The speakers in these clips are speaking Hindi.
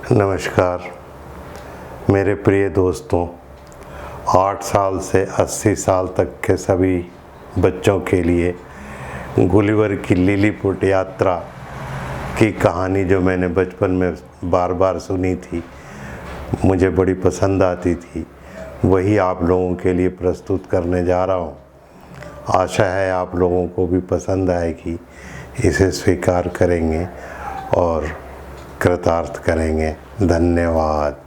नमस्कार मेरे प्रिय दोस्तों। 8 साल से 80 साल तक के सभी बच्चों के लिए गुलिवर की लिलीपुट यात्रा की कहानी जो मैंने बचपन में बार बार सुनी थी, मुझे बड़ी पसंद आती थी, वही आप लोगों के लिए प्रस्तुत करने जा रहा हूँ। आशा है आप लोगों को भी पसंद आएगी, इसे स्वीकार करेंगे और कृतार्थ करेंगे। धन्यवाद।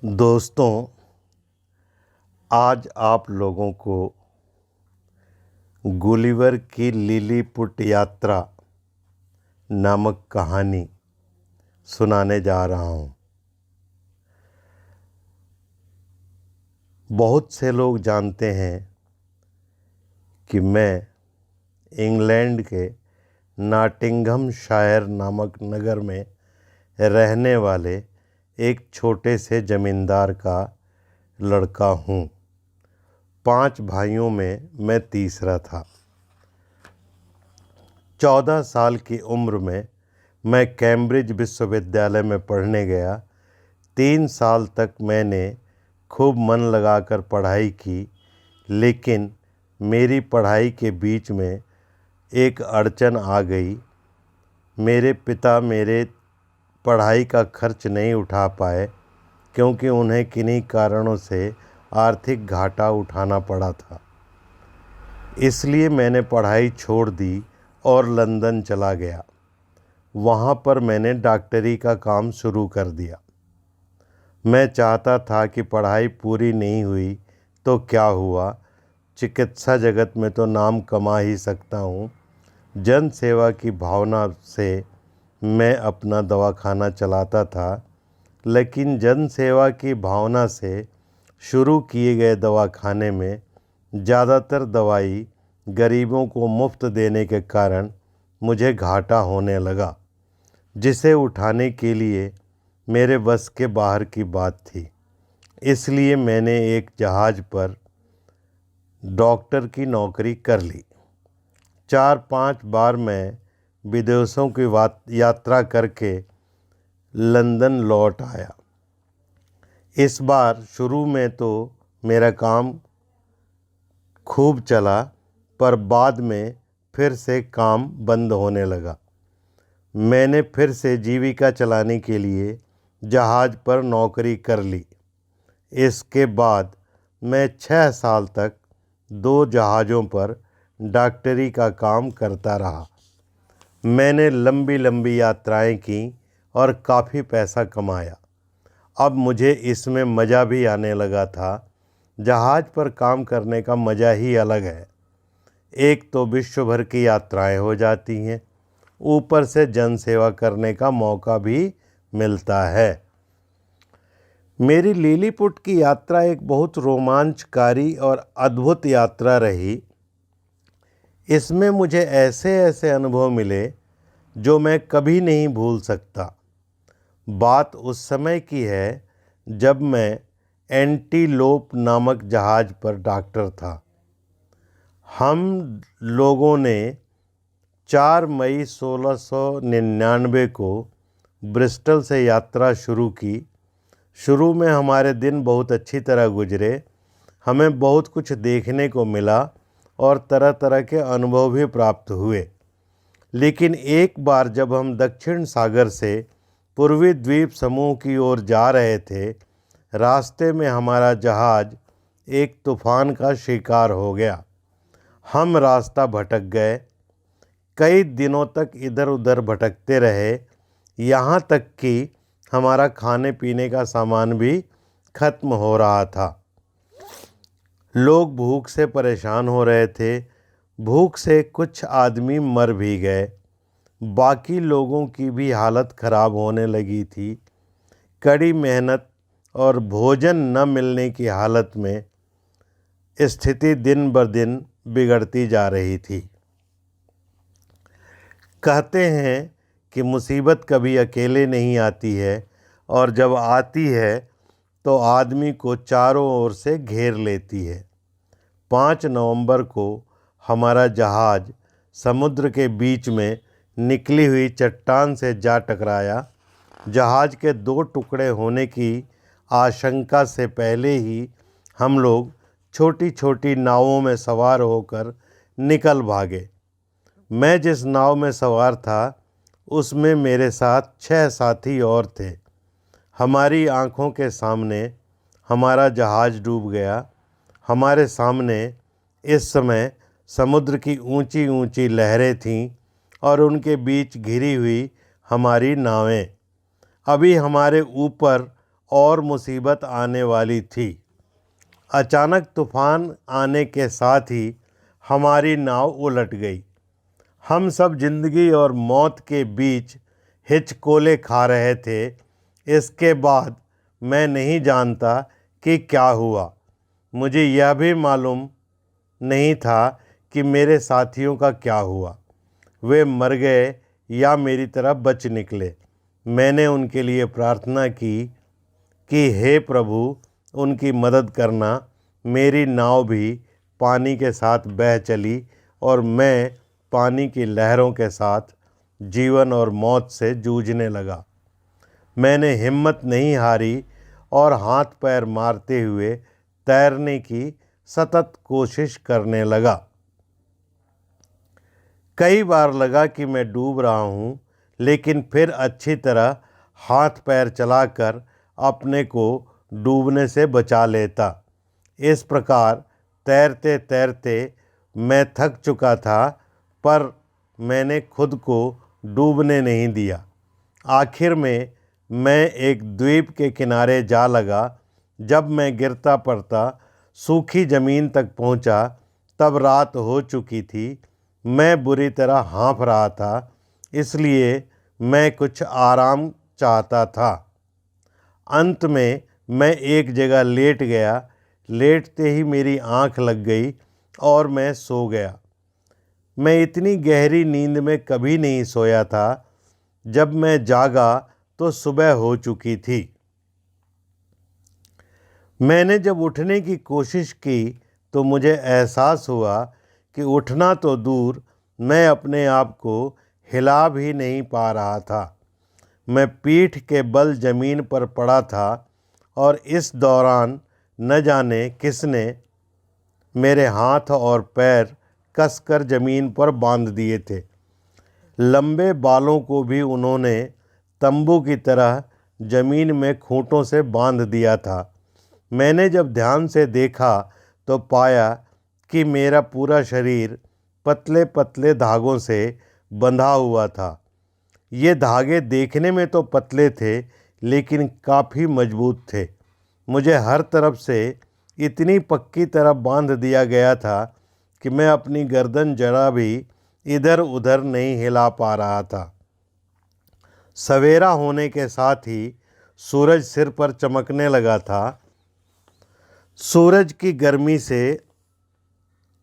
दोस्तों, आज आप लोगों को गुलिवर की लिलीपुट यात्रा नामक कहानी सुनाने जा रहा हूँ। बहुत से लोग जानते हैं कि मैं इंग्लैंड के नॉटिंघमशायर नामक नगर में रहने वाले एक छोटे से ज़मींदार का लड़का हूँ। 5 भाइयों में मैं तीसरा था। 14 साल की उम्र में मैं कैम्ब्रिज विश्वविद्यालय में पढ़ने गया। 3 साल तक मैंने खूब मन लगाकर पढ़ाई की, लेकिन मेरी पढ़ाई के बीच में एक अड़चन आ गई। मेरे पिता मेरे पढ़ाई का खर्च नहीं उठा पाए, क्योंकि उन्हें किन्हीं कारणों से आर्थिक घाटा उठाना पड़ा था। इसलिए मैंने पढ़ाई छोड़ दी और लंदन चला गया। वहाँ पर मैंने डॉक्टरी का काम शुरू कर दिया। मैं चाहता था कि पढ़ाई पूरी नहीं हुई तो क्या हुआ, चिकित्सा जगत में तो नाम कमा ही सकता हूँ। जन सेवा की भावना से मैं अपना दवाखाना चलाता था, लेकिन जन सेवा की भावना से शुरू किए गए दवाखाने में ज़्यादातर दवाई गरीबों को मुफ्त देने के कारण मुझे घाटा होने लगा, जिसे उठाने के लिए मेरे बस के बाहर की बात थी। इसलिए मैंने एक जहाज़ पर डॉक्टर की नौकरी कर ली। 4-5 बार मैं विदेशों की यात्रा करके लंदन लौट आया। इस बार शुरू में तो मेरा काम खूब चला, पर बाद में फिर से काम बंद होने लगा। मैंने फिर से जीविका चलाने के लिए जहाज़ पर नौकरी कर ली। इसके बाद मैं 6 साल तक 2 जहाज़ों पर डॉक्टरी का काम करता रहा। मैंने लंबी लंबी यात्राएं की और काफ़ी पैसा कमाया। अब मुझे इसमें मज़ा भी आने लगा था। जहाज़ पर काम करने का मज़ा ही अलग है। एक तो विश्व भर की यात्राएं हो जाती हैं, ऊपर से जन सेवा करने का मौका भी मिलता है। मेरी लिलीपुट की यात्रा एक बहुत रोमांचकारी और अद्भुत यात्रा रही। इसमें मुझे ऐसे ऐसे अनुभव मिले जो मैं कभी नहीं भूल सकता। बात उस समय की है जब मैं एंटीलोप नामक जहाज़ पर डॉक्टर था। हम लोगों ने 4 मई 1699 को ब्रिस्टल से यात्रा शुरू की। शुरू में हमारे दिन बहुत अच्छी तरह गुजरे। हमें बहुत कुछ देखने को मिला और तरह तरह के अनुभव भी प्राप्त हुए। लेकिन एक बार जब हम दक्षिण सागर से पूर्वी द्वीप समूह की ओर जा रहे थे, रास्ते में हमारा जहाज़ एक तूफ़ान का शिकार हो गया। हम रास्ता भटक गए। कई दिनों तक इधर उधर भटकते रहे, यहाँ तक कि हमारा खाने पीने का सामान भी खत्म हो रहा था। लोग भूख से परेशान हो रहे थे। भूख से कुछ आदमी मर भी गए। बाकी लोगों की भी हालत ख़राब होने लगी थी। कड़ी मेहनत और भोजन न मिलने की हालत में स्थिति दिन ब दिन बिगड़ती जा रही थी। कहते हैं कि मुसीबत कभी अकेले नहीं आती है, और जब आती है तो आदमी को चारों ओर से घेर लेती है। 5 नवंबर को हमारा जहाज़ समुद्र के बीच में निकली हुई चट्टान से जा टकराया। जहाज़ के 2 टुकड़े होने की आशंका से पहले ही हम लोग छोटी छोटी नावों में सवार होकर निकल भागे। मैं जिस नाव में सवार था उसमें मेरे साथ 6 साथी और थे। हमारी आँखों के सामने हमारा जहाज़ डूब गया। हमारे सामने इस समय समुद्र की ऊंची ऊंची लहरें थीं और उनके बीच घिरी हुई हमारी नावें। अभी हमारे ऊपर और मुसीबत आने वाली थी। अचानक तूफान आने के साथ ही हमारी नाव उलट गई। हम सब जिंदगी और मौत के बीच हिचकोले खा रहे थे। इसके बाद मैं नहीं जानता कि क्या हुआ। मुझे यह भी मालूम नहीं था कि मेरे साथियों का क्या हुआ। वे मर गए या मेरी तरह बच निकले। मैंने उनके लिए प्रार्थना की कि हे प्रभु उनकी मदद करना। मेरी नाव भी पानी के साथ बह चली और मैं पानी की लहरों के साथ जीवन और मौत से जूझने लगा। मैंने हिम्मत नहीं हारी और हाथ पैर मारते हुए तैरने की सतत कोशिश करने लगा। कई बार लगा कि मैं डूब रहा हूँ, लेकिन फिर अच्छी तरह हाथ पैर चलाकर अपने को डूबने से बचा लेता। इस प्रकार तैरते तैरते मैं थक चुका था, पर मैंने खुद को डूबने नहीं दिया। आखिर में मैं एक द्वीप के किनारे जा लगा। जब मैं गिरता पड़ता सूखी ज़मीन तक पहुंचा, तब रात हो चुकी थी। मैं बुरी तरह हाँफ रहा था, इसलिए मैं कुछ आराम चाहता था। अंत में मैं एक जगह लेट गया। लेटते ही मेरी आँख लग गई और मैं सो गया। मैं इतनी गहरी नींद में कभी नहीं सोया था। जब मैं जागा तो सुबह हो चुकी थी। मैंने जब उठने की कोशिश की तो मुझे एहसास हुआ कि उठना तो दूर, मैं अपने आप को हिला भी नहीं पा रहा था। मैं पीठ के बल ज़मीन पर पड़ा था और इस दौरान न जाने किसने मेरे हाथ और पैर कसकर ज़मीन पर बांध दिए थे। लंबे बालों को भी उन्होंने तंबू की तरह ज़मीन में खूंटों से बांध दिया था। मैंने जब ध्यान से देखा तो पाया कि मेरा पूरा शरीर पतले पतले धागों से बंधा हुआ था। ये धागे देखने में तो पतले थे, लेकिन काफ़ी मजबूत थे। मुझे हर तरफ से इतनी पक्की तरह बांध दिया गया था कि मैं अपनी गर्दन जरा भी इधर उधर नहीं हिला पा रहा था। सवेरा होने के साथ ही सूरज सिर पर चमकने लगा था। सूरज की गर्मी से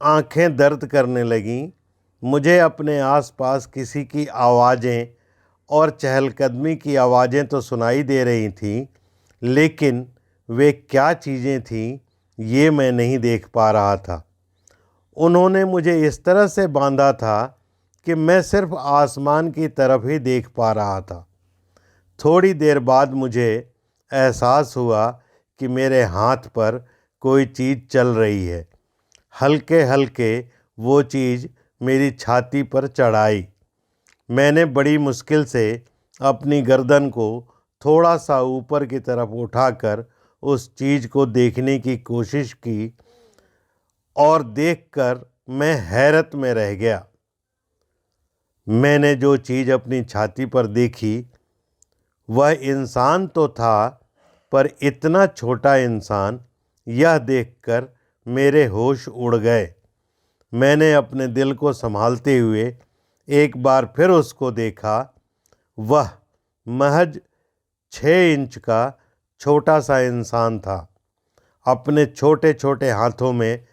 आंखें दर्द करने लगीं। मुझे अपने आसपास किसी की आवाज़ें और चहलकदमी की आवाज़ें तो सुनाई दे रही थीं, लेकिन वे क्या चीज़ें थीं ये मैं नहीं देख पा रहा था। उन्होंने मुझे इस तरह से बांधा था कि मैं सिर्फ आसमान की तरफ ही देख पा रहा था। थोड़ी देर बाद मुझे एहसास हुआ कि मेरे हाथ पर कोई चीज़ चल रही है। हल्के हल्के वो चीज़ मेरी छाती पर चढ़ाई। मैंने बड़ी मुश्किल से अपनी गर्दन को थोड़ा सा ऊपर की तरफ उठाकर उस चीज़ को देखने की कोशिश की और देखकर मैं हैरत में रह गया। मैंने जो चीज़ अपनी छाती पर देखी वह इंसान तो था, पर इतना छोटा इंसान। यह देखकर मेरे होश उड़ गए। मैंने अपने दिल को संभालते हुए एक बार फिर उसको देखा। वह महज 6 इंच का छोटा सा इंसान था। अपने छोटे छोटे हाथों में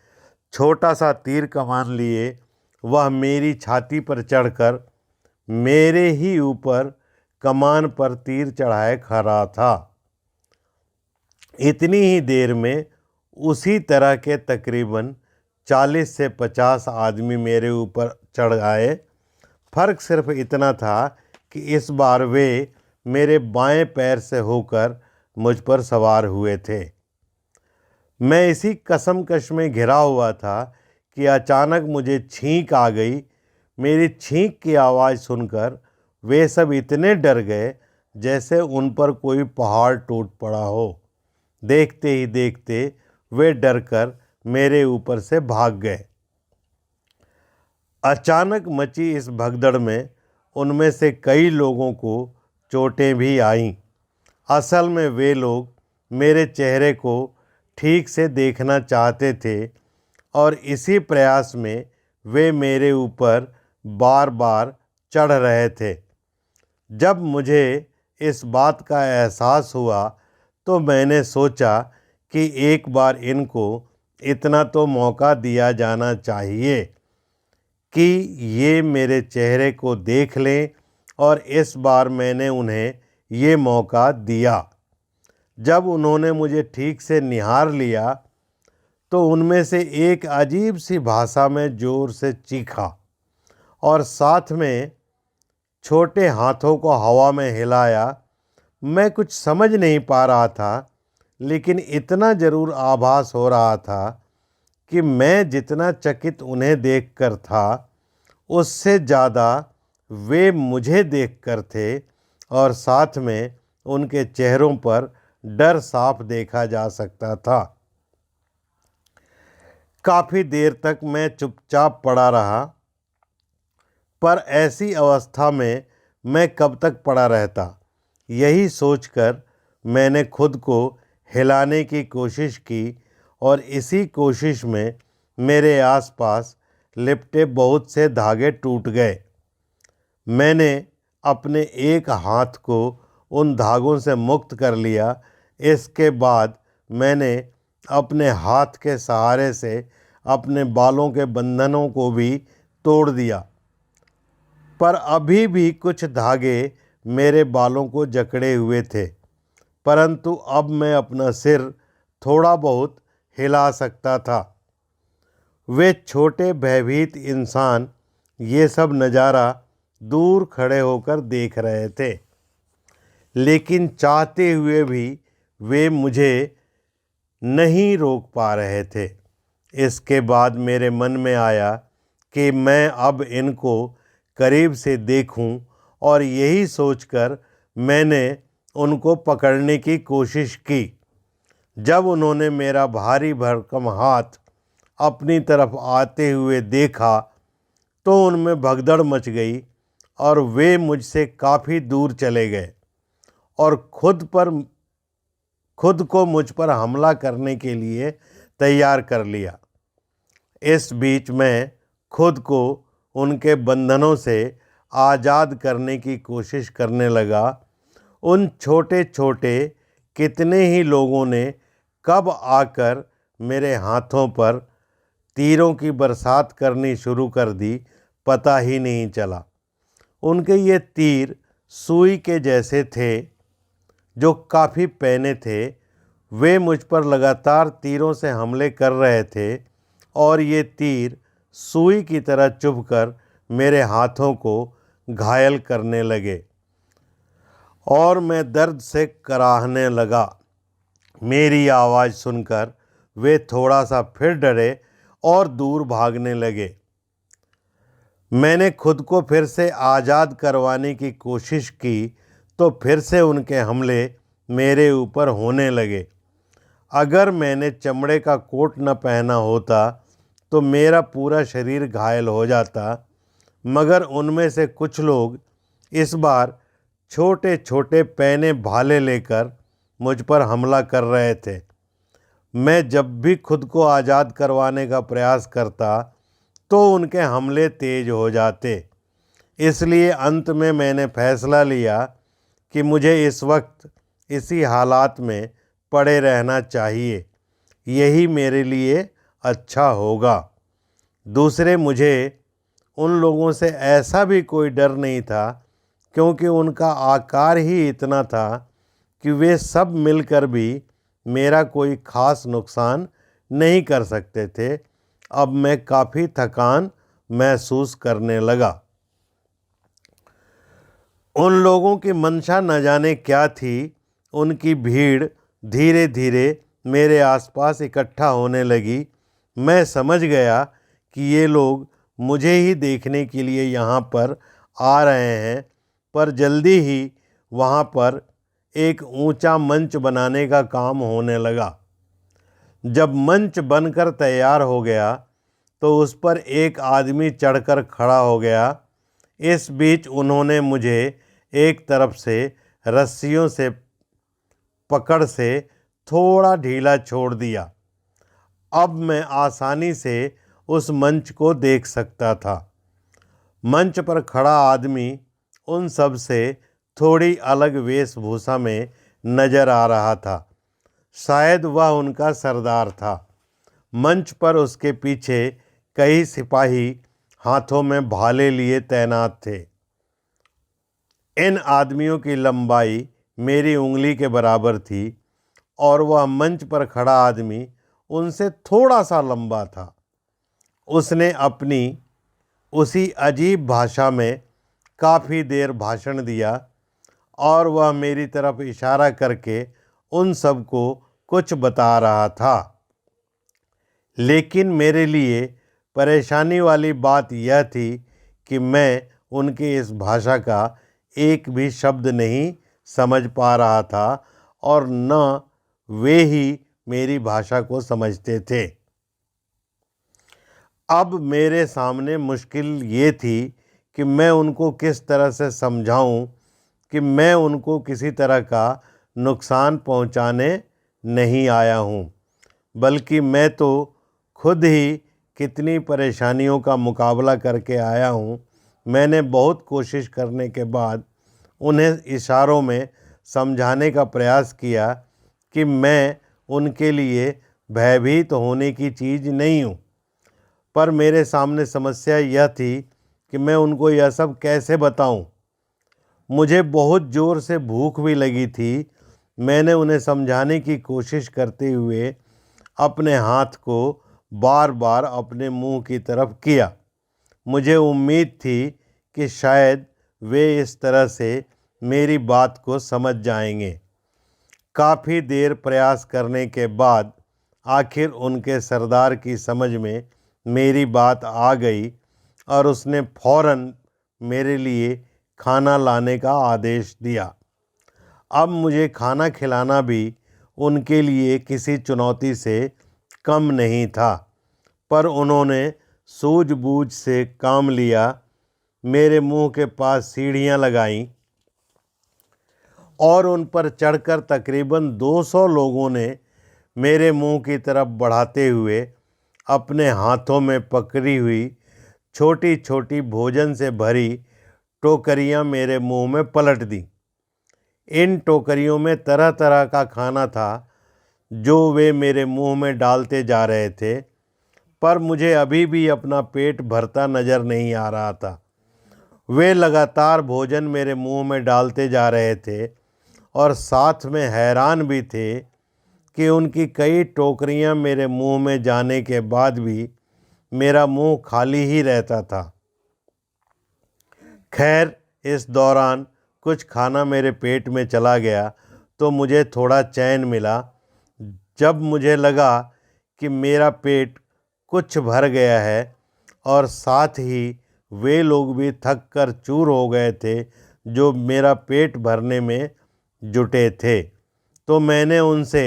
छोटा सा तीर कमान लिए वह मेरी छाती पर चढ़कर मेरे ही ऊपर कमान पर तीर चढ़ाए खड़ा था। इतनी ही देर में उसी तरह के तकरीबन 40 से 50 आदमी मेरे ऊपर चढ़ आए। फ़र्क सिर्फ इतना था कि इस बार वे मेरे बाएं पैर से होकर मुझ पर सवार हुए थे। मैं इसी कसमकश में घिरा हुआ था कि अचानक मुझे छींक आ गई। मेरी छींक की आवाज़ सुनकर वे सब इतने डर गए जैसे उन पर कोई पहाड़ टूट पड़ा हो। देखते ही देखते वे डरकर मेरे ऊपर से भाग गए। अचानक मची इस भगदड़ में उनमें से कई लोगों को चोटें भी आईं। असल में वे लोग मेरे चेहरे को ठीक से देखना चाहते थे और इसी प्रयास में वे मेरे ऊपर बार बार चढ़ रहे थे। जब मुझे इस बात का एहसास हुआ तो मैंने सोचा कि एक बार इनको इतना तो मौका दिया जाना चाहिए कि ये मेरे चेहरे को देख लें, और इस बार मैंने उन्हें ये मौका दिया। जब उन्होंने मुझे ठीक से निहार लिया तो उनमें से एक अजीब सी भाषा में ज़ोर से चीखा और साथ में छोटे हाथों को हवा में हिलाया। मैं कुछ समझ नहीं पा रहा था, लेकिन इतना ज़रूर आभास हो रहा था कि मैं जितना चकित उन्हें देखकर था, उससे ज़्यादा वे मुझे देखकर थे, और साथ में उनके चेहरों पर डर साफ देखा जा सकता था। काफ़ी देर तक मैं चुपचाप पड़ा रहा, पर ऐसी अवस्था में मैं कब तक पड़ा रहता, यही सोचकर मैंने खुद को हिलाने की कोशिश की, और इसी कोशिश में मेरे आसपास लिपटे बहुत से धागे टूट गए। मैंने अपने एक हाथ को उन धागों से मुक्त कर लिया। इसके बाद मैंने अपने हाथ के सहारे से अपने बालों के बंधनों को भी तोड़ दिया, पर अभी भी कुछ धागे मेरे बालों को जकड़े हुए थे। परंतु अब मैं अपना सिर थोड़ा बहुत हिला सकता था। वे छोटे भयभीत इंसान ये सब नज़ारा दूर खड़े होकर देख रहे थे, लेकिन चाहते हुए भी वे मुझे नहीं रोक पा रहे थे। इसके बाद मेरे मन में आया कि मैं अब इनको करीब से देखूं, और यही सोचकर मैंने उनको पकड़ने की कोशिश की। जब उन्होंने मेरा भारी भरकम हाथ अपनी तरफ आते हुए देखा तो उनमें भगदड़ मच गई और वे मुझसे काफ़ी दूर चले गए और खुद को मुझ पर हमला करने के लिए तैयार कर लिया। इस बीच मैं खुद को उनके बंधनों से आज़ाद करने की कोशिश करने लगा। उन छोटे छोटे कितने ही लोगों ने कब आकर मेरे हाथों पर तीरों की बरसात करनी शुरू कर दी, पता ही नहीं चला। उनके ये तीर सुई के जैसे थे, जो काफ़ी पैने थे। वे मुझ पर लगातार तीरों से हमले कर रहे थे और ये तीर सुई की तरह चुभकर मेरे हाथों को घायल करने लगे और मैं दर्द से कराहने लगा। मेरी आवाज़ सुनकर वे थोड़ा सा फिर डरे और दूर भागने लगे। मैंने खुद को फिर से आज़ाद करवाने की कोशिश की तो फिर से उनके हमले मेरे ऊपर होने लगे। अगर मैंने चमड़े का कोट न पहना होता तो मेरा पूरा शरीर घायल हो जाता, मगर उनमें से कुछ लोग इस बार छोटे छोटे पैने भाले लेकर मुझ पर हमला कर रहे थे। मैं जब भी खुद को आज़ाद करवाने का प्रयास करता तो उनके हमले तेज हो जाते। इसलिए अंत में मैंने फैसला लिया कि मुझे इस वक्त इसी हालात में पड़े रहना चाहिए, यही मेरे लिए अच्छा होगा। दूसरे, मुझे उन लोगों से ऐसा भी कोई डर नहीं था, क्योंकि उनका आकार ही इतना था कि वे सब मिलकर भी मेरा कोई ख़ास नुकसान नहीं कर सकते थे। अब मैं काफ़ी थकान महसूस करने लगा। उन लोगों की मंशा न जाने क्या थी। उनकी भीड़ धीरे धीरे मेरे आसपास इकट्ठा होने लगी। मैं समझ गया कि ये लोग मुझे ही देखने के लिए यहाँ पर आ रहे हैं, पर जल्दी ही वहाँ पर एक ऊंचा मंच बनाने का काम होने लगा। जब मंच बनकर तैयार हो गया तो उस पर एक आदमी चढ़कर खड़ा हो गया। इस बीच उन्होंने मुझे एक तरफ से रस्सियों से पकड़ से थोड़ा ढीला छोड़ दिया। अब मैं आसानी से उस मंच को देख सकता था। मंच पर खड़ा आदमी उन सब से थोड़ी अलग वेशभूषा में नजर आ रहा था। शायद वह उनका सरदार था। मंच पर उसके पीछे कई सिपाही हाथों में भाले लिए तैनात थे। इन आदमियों की लंबाई मेरी उंगली के बराबर थी और वह मंच पर खड़ा आदमी उनसे थोड़ा सा लंबा था। उसने अपनी उसी अजीब भाषा में काफ़ी देर भाषण दिया और वह मेरी तरफ इशारा करके उन सबको कुछ बता रहा था। लेकिन मेरे लिए परेशानी वाली बात यह थी कि मैं उनकी इस भाषा का एक भी शब्द नहीं समझ पा रहा था और न वे ही मेरी भाषा को समझते थे। अब मेरे सामने मुश्किल ये थी कि मैं उनको किस तरह से समझाऊं कि मैं उनको किसी तरह का नुकसान पहुंचाने नहीं आया हूं, बल्कि मैं तो खुद ही कितनी परेशानियों का मुकाबला करके आया हूं। मैंने बहुत कोशिश करने के बाद उन्हें इशारों में समझाने का प्रयास किया कि मैं उनके लिए भयभीत होने की चीज़ नहीं हूँ, पर मेरे सामने समस्या यह थी कि मैं उनको यह सब कैसे बताऊं। मुझे बहुत ज़ोर से भूख भी लगी थी। मैंने उन्हें समझाने की कोशिश करते हुए अपने हाथ को बार बार अपने मुंह की तरफ किया। मुझे उम्मीद थी कि शायद वे इस तरह से मेरी बात को समझ जाएंगे। काफ़ी देर प्रयास करने के बाद आखिर उनके सरदार की समझ में मेरी बात आ गई और उसने फौरन मेरे लिए खाना लाने का आदेश दिया। अब मुझे खाना खिलाना भी उनके लिए किसी चुनौती से कम नहीं था, पर उन्होंने सूझबूझ से काम लिया। मेरे मुंह के पास सीढ़ियां लगाईं और उन पर चढ़कर तकरीबन 200 लोगों ने मेरे मुंह की तरफ बढ़ाते हुए अपने हाथों में पकड़ी हुई छोटी छोटी भोजन से भरी टोकरियां मेरे मुंह में पलट दी। इन टोकरियों में तरह तरह का खाना था जो वे मेरे मुंह में डालते जा रहे थे, पर मुझे अभी भी अपना पेट भरता नज़र नहीं आ रहा था। वे लगातार भोजन मेरे मुंह में डालते जा रहे थे और साथ में हैरान भी थे कि उनकी कई टोकरियां मेरे मुंह में जाने के बाद भी मेरा मुंह खाली ही रहता था। खैर, इस दौरान कुछ खाना मेरे पेट में चला गया तो मुझे थोड़ा चैन मिला। जब मुझे लगा कि मेरा पेट कुछ भर गया है और साथ ही वे लोग भी थक कर चूर हो गए थे जो मेरा पेट भरने में जुटे थे, तो मैंने उनसे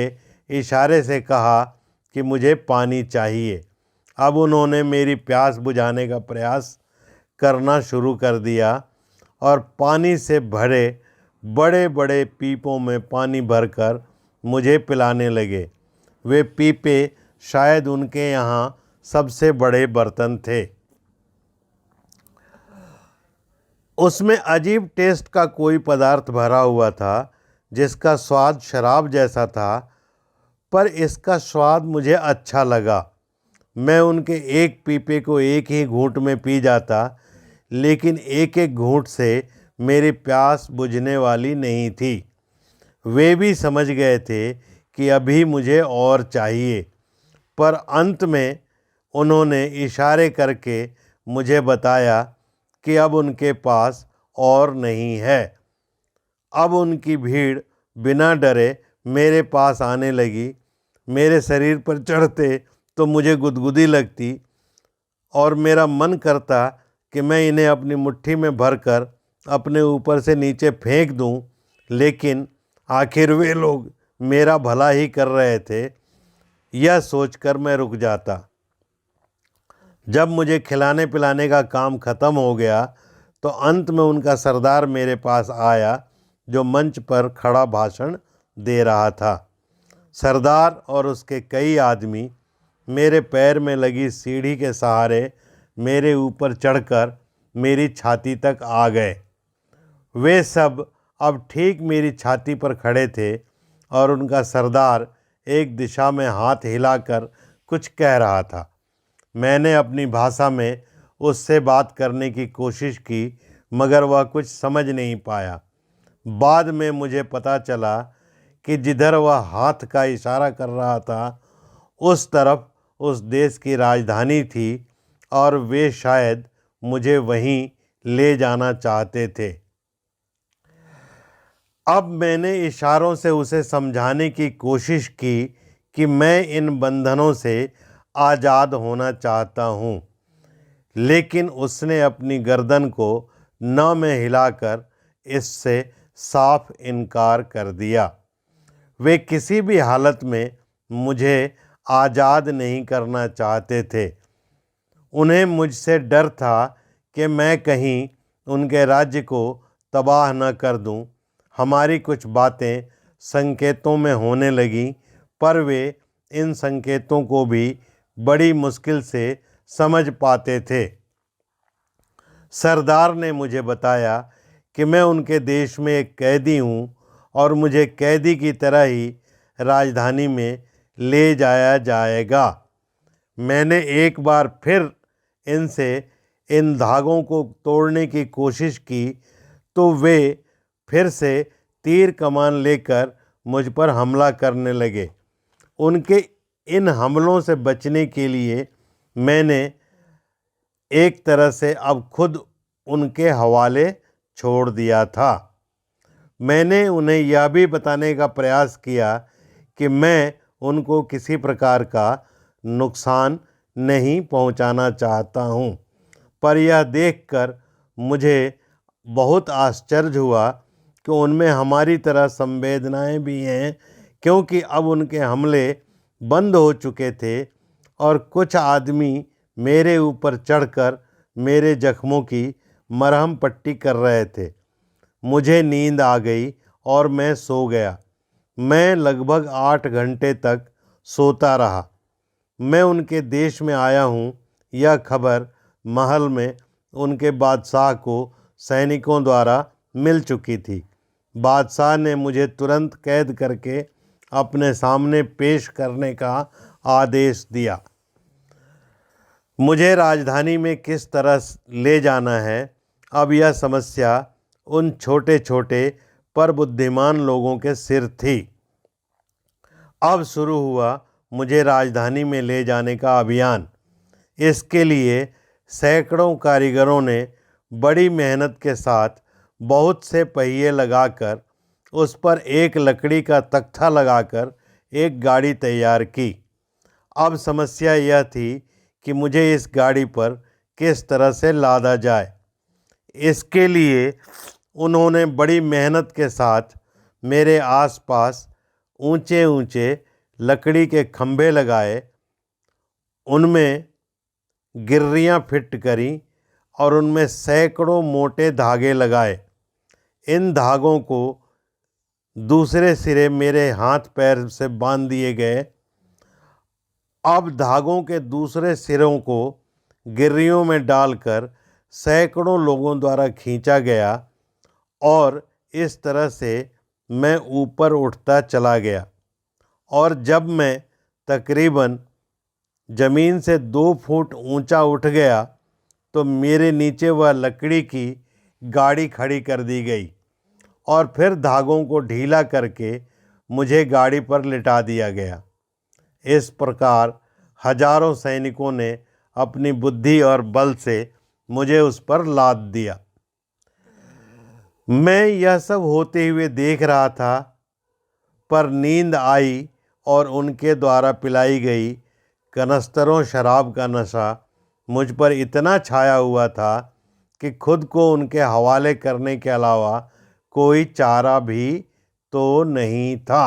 इशारे से कहा कि मुझे पानी चाहिए। अब उन्होंने मेरी प्यास बुझाने का प्रयास करना शुरू कर दिया और पानी से भरे बड़े बड़े पीपों में पानी भरकर मुझे पिलाने लगे। वे पीपे शायद उनके यहाँ सबसे बड़े बर्तन थे। उसमें अजीब टेस्ट का कोई पदार्थ भरा हुआ था जिसका स्वाद शराब जैसा था, पर इसका स्वाद मुझे अच्छा लगा। मैं उनके एक पीपे को एक ही घूंट में पी जाता, लेकिन एक एक घूंट से मेरी प्यास बुझने वाली नहीं थी। वे भी समझ गए थे कि अभी मुझे और चाहिए, पर अंत में उन्होंने इशारे करके मुझे बताया कि अब उनके पास और नहीं है। अब उनकी भीड़ बिना डरे मेरे पास आने लगी। मेरे शरीर पर चढ़ते तो मुझे गुदगुदी लगती और मेरा मन करता कि मैं इन्हें अपनी मुट्ठी में भरकर अपने ऊपर से नीचे फेंक दूं, लेकिन आखिर वे लोग मेरा भला ही कर रहे थे, यह सोचकर मैं रुक जाता। जब मुझे खिलाने पिलाने का काम खत्म हो गया तो अंत में उनका सरदार मेरे पास आया, जो मंच पर खड़ा भाषण दे रहा था। सरदार और उसके कई आदमी मेरे पैर में लगी सीढ़ी के सहारे मेरे ऊपर चढ़कर मेरी छाती तक आ गए। वे सब अब ठीक मेरी छाती पर खड़े थे और उनका सरदार एक दिशा में हाथ हिलाकर कुछ कह रहा था। मैंने अपनी भाषा में उससे बात करने की कोशिश की, मगर वह कुछ समझ नहीं पाया। बाद में मुझे पता चला कि जिधर वह हाथ का इशारा कर रहा था उस तरफ उस देश की राजधानी थी और वे शायद मुझे वहीं ले जाना चाहते थे। अब मैंने इशारों से उसे समझाने की कोशिश की कि मैं इन बंधनों से आज़ाद होना चाहता हूँ, लेकिन उसने अपनी गर्दन को न में हिलाकर इससे साफ इनकार कर दिया। वे किसी भी हालत में मुझे आज़ाद नहीं करना चाहते थे। उन्हें मुझसे डर था कि मैं कहीं उनके राज्य को तबाह न कर दूं। हमारी कुछ बातें संकेतों में होने लगीं, पर वे इन संकेतों को भी बड़ी मुश्किल से समझ पाते थे। सरदार ने मुझे बताया कि मैं उनके देश में एक कैदी हूँ और मुझे कैदी की तरह ही राजधानी में ले जाया जाएगा। मैंने एक बार फिर इनसे इन धागों को तोड़ने की कोशिश की तो वे फिर से तीर कमान लेकर मुझ पर हमला करने लगे। उनके इन हमलों से बचने के लिए मैंने एक तरह से अब खुद उनके हवाले छोड़ दिया था। मैंने उन्हें यह भी बताने का प्रयास किया कि मैं उनको किसी प्रकार का नुकसान नहीं पहुंचाना चाहता हूं, पर यह देखकर मुझे बहुत आश्चर्य हुआ कि उनमें हमारी तरह संवेदनाएं भी हैं, क्योंकि अब उनके हमले बंद हो चुके थे और कुछ आदमी मेरे ऊपर चढ़कर मेरे जख्मों की मरहम पट्टी कर रहे थे। मुझे नींद आ गई और मैं सो गया। मैं लगभग 8 घंटे तक सोता रहा। मैं उनके देश में आया हूँ, यह खबर महल में उनके बादशाह को सैनिकों द्वारा मिल चुकी थी। बादशाह ने मुझे तुरंत कैद करके अपने सामने पेश करने का आदेश दिया। मुझे राजधानी में किस तरह ले जाना है, अब यह समस्या उन छोटे छोटे पर बुद्धिमान लोगों के सिर थी। अब शुरू हुआ मुझे राजधानी में ले जाने का अभियान। इसके लिए सैकड़ों कारीगरों ने बड़ी मेहनत के साथ बहुत से पहिए लगाकर उस पर एक लकड़ी का तख्ता लगाकर एक गाड़ी तैयार की। अब समस्या यह थी कि मुझे इस गाड़ी पर किस तरह से लादा जाए। इसके लिए उन्होंने बड़ी मेहनत के साथ मेरे आसपास ऊंचे ऊंचे लकड़ी के खंभे लगाए, उनमें गिर्रियाँ फिट करीं और उनमें सैकड़ों मोटे धागे लगाए। इन धागों को दूसरे सिरे मेरे हाथ पैर से बांध दिए गए। अब धागों के दूसरे सिरों को गिर्रियों में डालकर सैकड़ों लोगों द्वारा खींचा गया और इस तरह से मैं ऊपर उठता चला गया। और जब मैं तकरीबन ज़मीन से 2 फुट ऊंचा उठ गया तो मेरे नीचे वह लकड़ी की गाड़ी खड़ी कर दी गई और फिर धागों को ढीला करके मुझे गाड़ी पर लिटा दिया गया। इस प्रकार हजारों सैनिकों ने अपनी बुद्धि और बल से मुझे उस पर लाद दिया। मैं यह सब होते हुए देख रहा था, पर नींद आई और उनके द्वारा पिलाई गई कनस्तरों शराब का नशा मुझ पर इतना छाया हुआ था कि खुद को उनके हवाले करने के अलावा कोई चारा भी तो नहीं था।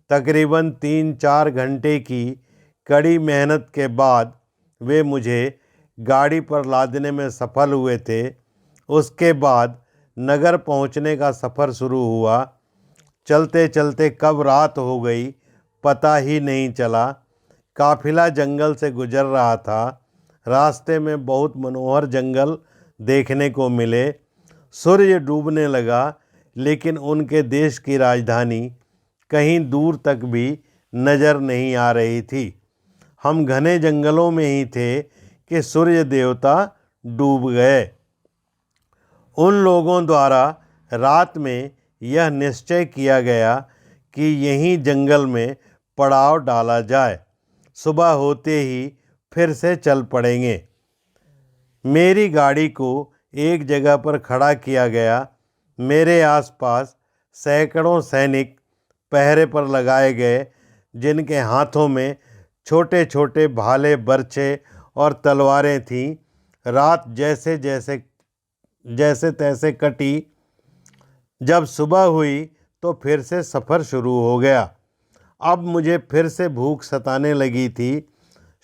तकरीबन 3-4 घंटे की कड़ी मेहनत के बाद वे मुझे गाड़ी पर लादने में सफल हुए थे। उसके बाद नगर पहुंचने का सफ़र शुरू हुआ। चलते चलते कब रात हो गई पता ही नहीं चला। काफिला जंगल से गुजर रहा था। रास्ते में बहुत मनोहर जंगल देखने को मिले। सूर्य डूबने लगा, लेकिन उनके देश की राजधानी कहीं दूर तक भी नज़र नहीं आ रही थी। हम घने जंगलों में ही थे कि सूर्य देवता डूब गए। उन लोगों द्वारा रात में यह निश्चय किया गया कि यहीं जंगल में पड़ाव डाला जाए। सुबह होते ही फिर से चल पड़ेंगे। मेरी गाड़ी को एक जगह पर खड़ा किया गया। मेरे आसपास सैकड़ों सैनिक पहरे पर लगाए गए, जिनके हाथों में छोटे छोटे भाले, बर्छे और तलवारें थीं। रात जैसे तैसे कटी। जब सुबह हुई तो फिर से सफ़र शुरू हो गया। अब मुझे फिर से भूख सताने लगी थी।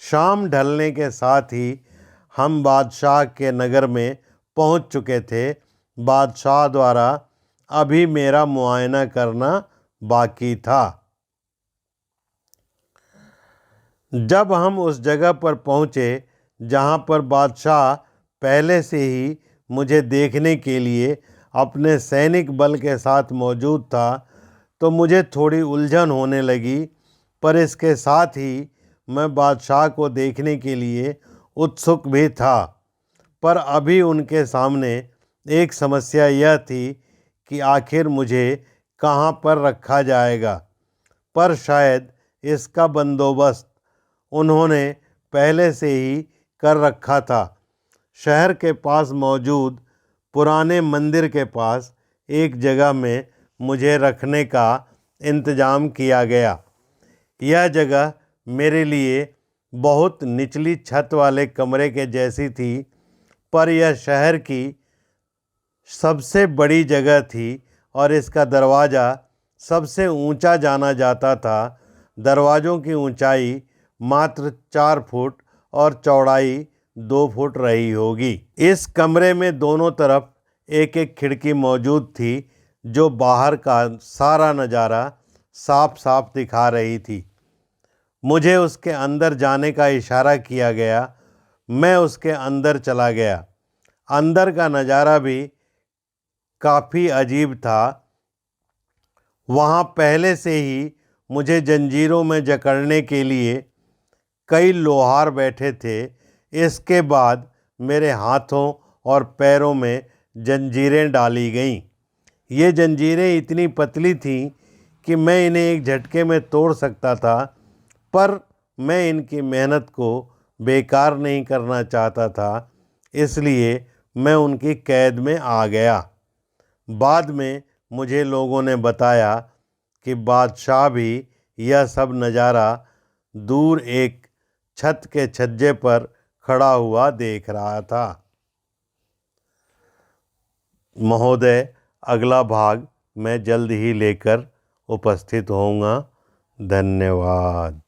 शाम ढलने के साथ ही हम बादशाह के नगर में पहुंच चुके थे। बादशाह द्वारा अभी मेरा मुआयना करना बाकी था। जब हम उस जगह पर पहुंचे जहां पर बादशाह पहले से ही मुझे देखने के लिए अपने सैनिक बल के साथ मौजूद था, तो मुझे थोड़ी उलझन होने लगी। पर इसके साथ ही मैं बादशाह को देखने के लिए उत्सुक भी था। पर अभी उनके सामने एक समस्या यह थी कि आखिर मुझे कहाँ पर रखा जाएगा। पर शायद इसका बंदोबस्त उन्होंने पहले से ही कर रखा था। शहर के पास मौजूद पुराने मंदिर के पास एक जगह में मुझे रखने का इंतज़ाम किया गया। यह जगह मेरे लिए बहुत निचली छत वाले कमरे के जैसी थी, पर यह शहर की सबसे बड़ी जगह थी और इसका दरवाज़ा सबसे ऊंचा जाना जाता था। दरवाज़ों की ऊंचाई मात्र 4 फुट और चौड़ाई 2 फुट रही होगी। इस कमरे में दोनों तरफ एक एक खिड़की मौजूद थी, जो बाहर का सारा नज़ारा साफ साफ दिखा रही थी। मुझे उसके अंदर जाने का इशारा किया गया। मैं उसके अंदर चला गया। अंदर का नज़ारा भी काफ़ी अजीब था। वहाँ पहले से ही मुझे जंजीरों में जकड़ने के लिए कई लोहार बैठे थे। इसके बाद मेरे हाथों और पैरों में जंजीरें डाली गईं। ये जंजीरें इतनी पतली थीं कि मैं इन्हें एक झटके में तोड़ सकता था, पर मैं इनकी मेहनत को बेकार नहीं करना चाहता था, इसलिए मैं उनकी कैद में आ गया। बाद में मुझे लोगों ने बताया कि बादशाह भी यह सब नज़ारा दूर एक छत के छज्जे पर खड़ा हुआ देख रहा था। महोदय, अगला भाग मैं जल्द ही लेकर उपस्थित होऊंगा। धन्यवाद।